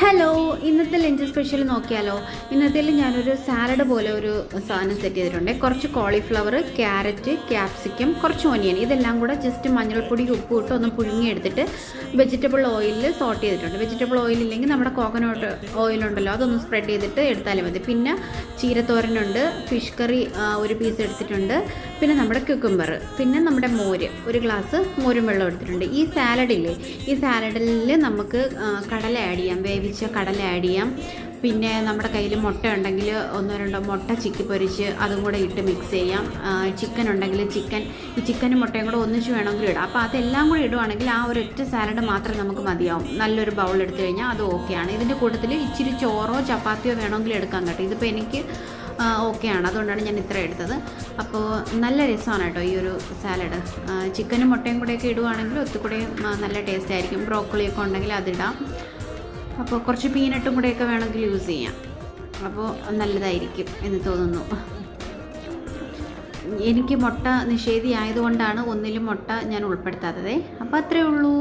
Hello, ഇന്നത്തെ lunch special നോക്കിയാലോ. ഇന്നത്തേൽ ഞാനൊരു സാലഡ് പോലെ ഒരു സാധനം സെറ്റ് ചെയ്തിട്ടുണ്ട്. കുറച്ച് കോളിഫ്ലവർ, ക്യാരറ്റ്, ക്യാപ്സിക്കം, കുറച്ച് ഓനിയൻ, ഇതെല്ലാം കൂടെ ജസ്റ്റ് മഞ്ഞൾപ്പൊടി ഉപ്പ് ഇട്ട് ഒന്ന് പുഴുങ്ങിയെടുത്തിട്ട് വെജിറ്റബിൾ ഓയിലിൽ സോട്ട് ചെയ്തിട്ടുണ്ട്. വെജിറ്റബിൾ ഓയിൽ ഇല്ലെങ്കിൽ നമ്മുടെ കോക്കനട്ട് ഓയിലുണ്ടല്ലോ, അതൊന്ന് സ്പ്രെഡ് ചെയ്തിട്ട് എടുത്താലും മതി. പിന്നെ ചീരത്തോരനുണ്ട്, ഫിഷ് കറി ഒരു പീസ് എടുത്തിട്ടുണ്ട്, പിന്നെ നമ്മുടെ ക്യുക്കുംബർ, പിന്നെ നമ്മുടെ മോര്, ഒരു ഗ്ലാസ് മോരും വെള്ളം എടുത്തിട്ടുണ്ട്. ഈ സാലഡിൽ നമുക്ക് കടല ആഡ് ചെയ്യാം, വേവിച്ച കടല ആഡ് ചെയ്യാം. പിന്നെ നമ്മുടെ കയ്യിൽ മുട്ട ഉണ്ടെങ്കിൽ ഒന്നോ രണ്ടോ മുട്ട ചിക്കി പൊരിച്ച് അതും കൂടെ ഇട്ട് മിക്സ് ചെയ്യാം. ചിക്കൻ ഉണ്ടെങ്കിൽ ഈ ചിക്കനും മുട്ടയും കൂടെ ഒന്നിച്ച് വേണമെങ്കിൽ ഇടാം. അപ്പോൾ അതെല്ലാം കൂടി ഇടുവാണെങ്കിൽ ആ ഒരൊറ്റ സാലഡ് മാത്രം നമുക്ക് മതിയാവും. നല്ലൊരു ബൗൾ എടുത്തു കഴിഞ്ഞാൽ അത് ഓക്കെയാണ്. ഇതിൻ്റെ കൂട്ടത്തിൽ ഇച്ചിരി ചോറോ ചപ്പാത്തിയോ വേണമെങ്കിൽ എടുക്കാൻ കേട്ടോ. ഇതിപ്പോൾ എനിക്ക് ഓക്കെയാണ്, അതുകൊണ്ടാണ് ഞാൻ ഇത്ര എടുത്തത്. അപ്പോൾ നല്ല രസമാണ് കേട്ടോ ഈ ഒരു സാലഡ്. ചിക്കനും മുട്ടയും കൂടെയൊക്കെ ഇടുവാണെങ്കിൽ ഒത്തുകൂടെ നല്ല ടേസ്റ്റ് ആയിരിക്കും. ബ്രോക്കോളിയൊക്കെ ഉണ്ടെങ്കിൽ അതിടാം. അപ്പോൾ കുറച്ച് പീനട്ടും കൂടെയൊക്കെ വേണമെങ്കിൽ യൂസ് ചെയ്യാം. അപ്പോൾ നല്ലതായിരിക്കും എന്ന് തോന്നുന്നു. എനിക്ക് മുട്ട നിഷേധി ആയതുകൊണ്ടാണ് ഒന്നിലും മുട്ട ഞാൻ ഉൾപ്പെടുത്താത്തത്. അപ്പോൾ അത്രയേ ഉള്ളൂ.